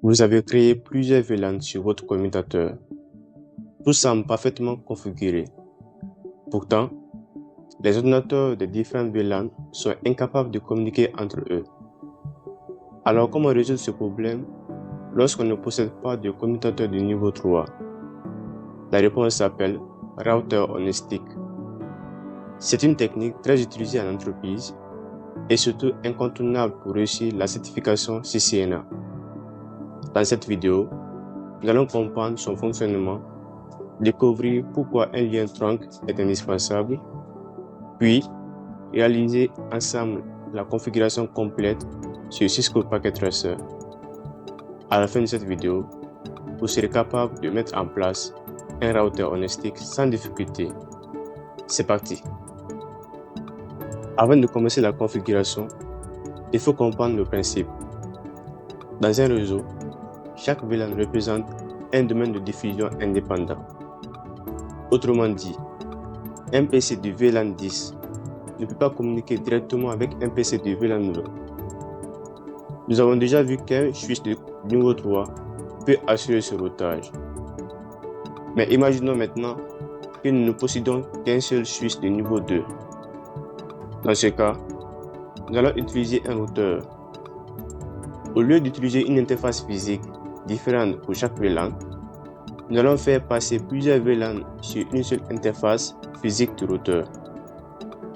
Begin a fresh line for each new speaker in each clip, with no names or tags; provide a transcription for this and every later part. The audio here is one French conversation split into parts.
Vous avez créé plusieurs VLAN sur votre commutateur. Tout semble parfaitement configuré. Pourtant, les ordinateurs des différents VLAN sont incapables de communiquer entre eux. Alors comment résoudre ce problème lorsqu'on ne possède pas de commutateur de niveau 3? La réponse s'appelle Router on a Stick. C'est une technique très utilisée en entreprise et surtout incontournable pour réussir la certification CCNA. Dans cette vidéo, nous allons comprendre son fonctionnement, découvrir pourquoi un lien trunk est indispensable, puis réaliser ensemble la configuration complète sur Cisco Packet Tracer. À la fin de cette vidéo, vous serez capable de mettre en place un router on a Stick sans difficulté. C'est parti! Avant de commencer la configuration, il faut comprendre le principe. Dans un réseau, chaque VLAN représente un domaine de diffusion indépendant. Autrement dit, un PC de VLAN 10 ne peut pas communiquer directement avec un PC de VLAN 20. Nous avons déjà vu qu'un switch de niveau 3 peut assurer ce routage. Mais imaginons maintenant que nous ne possédons qu'un seul switch de niveau 2. Dans ce cas, nous allons utiliser un routeur. Au lieu d'utiliser une interface physique différente pour chaque VLAN, nous allons faire passer plusieurs VLAN sur une seule interface physique du routeur.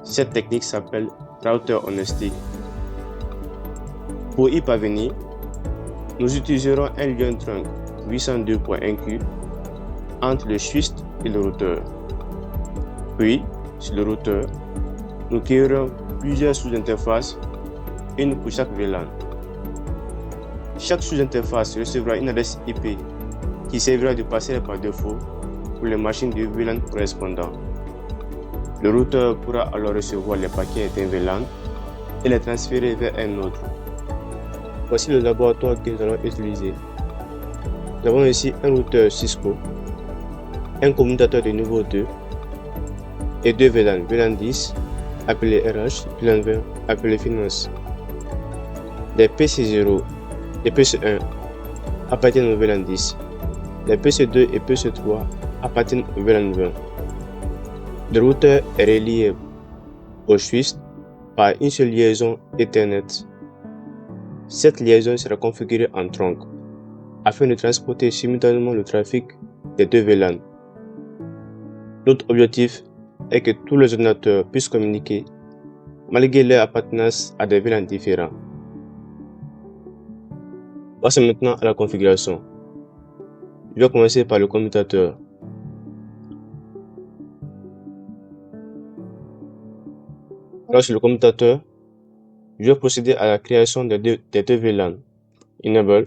Cette technique s'appelle Router on a Stick. Pour y parvenir, nous utiliserons un lien trunk 802.1q entre le switch et le routeur. Puis, sur le routeur, nous créerons plusieurs sous-interfaces, une pour chaque VLAN. Chaque sous-interface recevra une adresse IP qui servira de passerelle par défaut pour les machines de VLAN correspondants. Le routeur pourra alors recevoir les paquets d'un VLAN et les transférer vers un autre. Voici le laboratoire que nous allons utiliser. Nous avons ici un routeur Cisco, un commutateur de niveau 2 et deux VLAN, VLAN 10 appelé RH, VLAN 20 appelé Finance. Les PC0 et PC1 appartiennent au VLAN 10. Les PC2 et PC3 appartiennent au VLAN 20. Le routeur est relié au switch par une seule liaison Ethernet. Cette liaison sera configurée en trunk afin de transporter simultanément le trafic des deux VLAN. Notre objectif est que tous les ordinateurs puissent communiquer malgré leur appartenance à des VLAN différents. Passons maintenant à la configuration. Je vais commencer par le commutateur. Alors sur le commutateur, je vais procéder à la création des deux VLAN. Enable,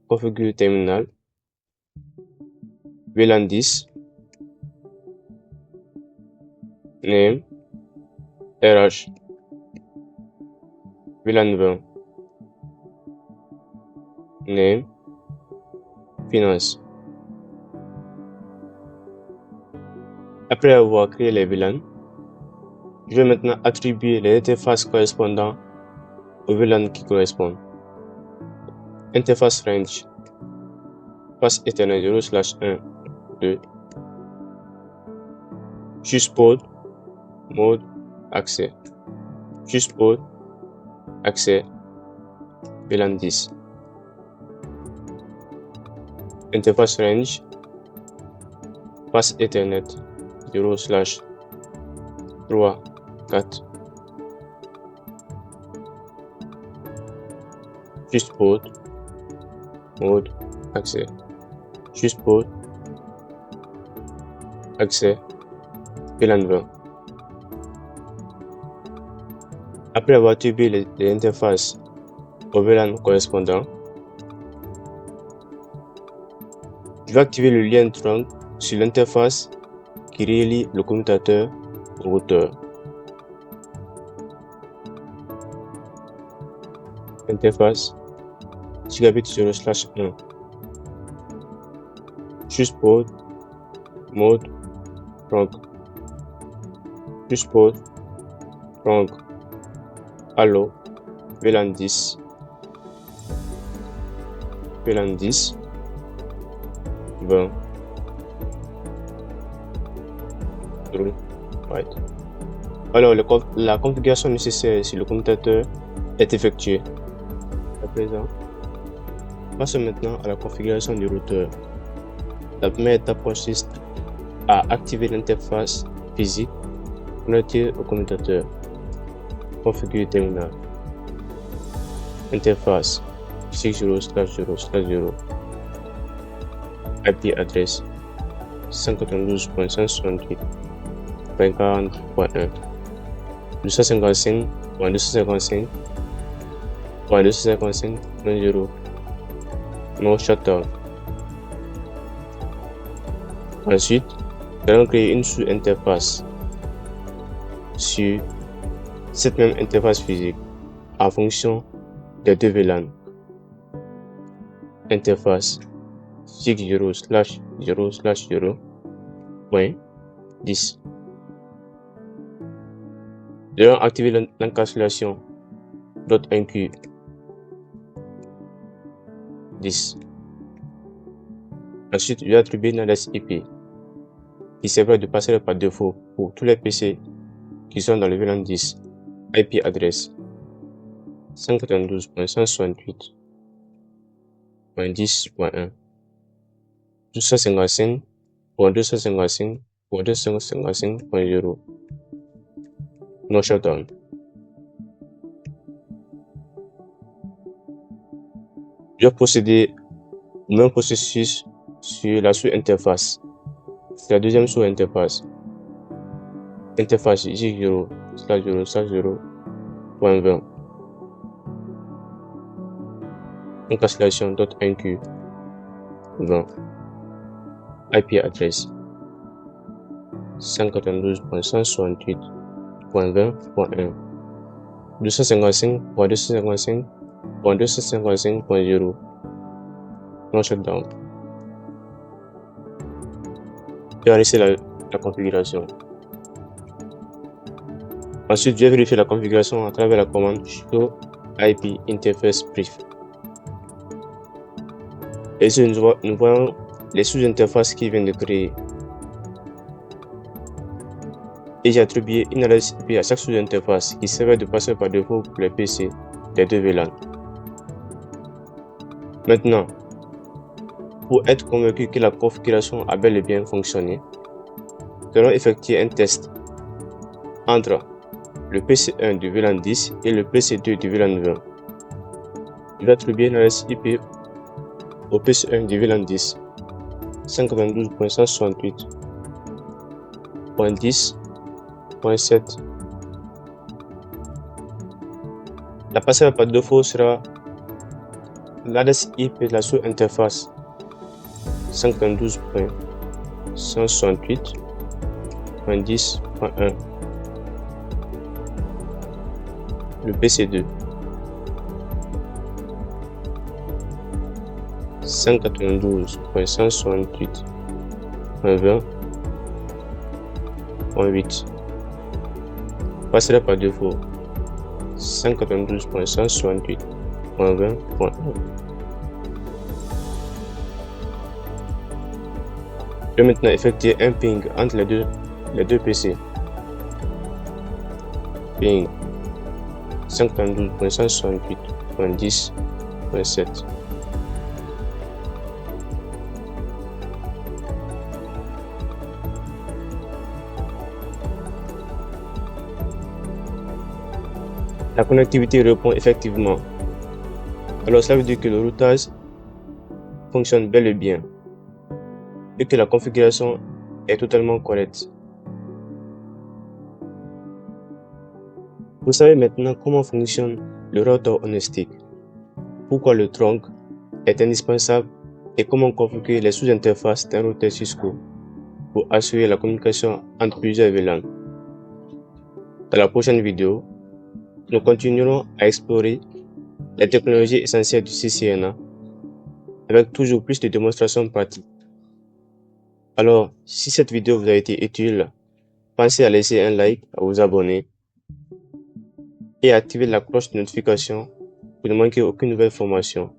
configure terminal, VLAN 10, name, RH, VLAN 20, name, finance. Après avoir créé les VLAN, je vais maintenant attribuer les interfaces correspondantes aux VLAN qui correspondent. Interface range, passe Ethernet 0/1, 2. Switch port, mode, accès. Switch port, accès, VLAN 10. Interface range, passe Ethernet 0/3, 4. Switch port, mode, accès. Switch port, accès, VLAN 20. Après avoir attribué les interfaces au VLAN correspondant, je vais activer le lien trunk sur l'interface qui relie le commutateur au routeur. Interface gigabit 0/1. Switch port, mode, trunk. Switch port, trunk. Allo, VLAN 10. VLAN 10, 20, right. Alors, la configuration nécessaire sur le commutateur est effectuée. À présent, passons maintenant à la configuration du routeur. La première étape consiste à activer l'interface physique connectée au commutateur. Configurer terminal. Interface 60/0/0. IP adresse 192.168.40.1. 255.255.255.0. No shutdown. Ensuite, nous allons créer une sous-interface sur cette même interface physique en fonction des deux VLAN. Interface 60/0/0.10. Nous allons activer l'encapsulation .enquête 10. Ensuite, je vais attribuer une adresse IP qui servira de passerelle par défaut pour tous les PC qui sont dans le VLAN 10. IP adresse 192.168.10.1. 255.255.255.0. No shutdown. Je vais procéder au même processus sur la sous-interface. C'est la deuxième sous-interface. Interface 0/0/0.20. Encapsulation .enquête 20. IP adresse 192.168.20.1. 255.255.255.0. No shutdown. Je vais laisser la configuration. Ensuite, je vais vérifier la configuration à travers la commande show IP interface brief. Et ici, nous voyons les sous-interfaces qui viennent de créer. Et j'ai attribué une adresse IP à chaque sous-interface qui servait de passer par défaut pour les PC des deux VLAN. Maintenant, pour être convaincu que la configuration a bel et bien fonctionné, nous allons effectuer un test entre le PC1 du VLAN 10 et le PC2 du VLAN 20. Je vais attribuer une adresse IP au PC1 du VLAN 10 192.168.10.7. La passerelle par défaut sera l'adresse IP de la sous-interface 192.168.10.1. Le PC2 192.168.20.8. Passerelle par défaut 192.168.20.1. Je vais maintenant effectuer un ping entre les deux PC. Ping 192.168.10.7. La connectivité répond effectivement. Alors cela veut dire que le routage fonctionne bel et bien et que la configuration est totalement correcte. Vous savez maintenant comment fonctionne le routeur Honestick, pourquoi le trunk est indispensable et comment configurer les sous-interfaces d'un routeur Cisco pour assurer la communication entre plusieurs VLAN. Dans la prochaine vidéo, nous continuerons à explorer les technologies essentielles du CCNA avec toujours plus de démonstrations pratiques. Alors, si cette vidéo vous a été utile, pensez à laisser un like, à vous abonner et à activer la cloche de notification pour ne manquer aucune nouvelle formation.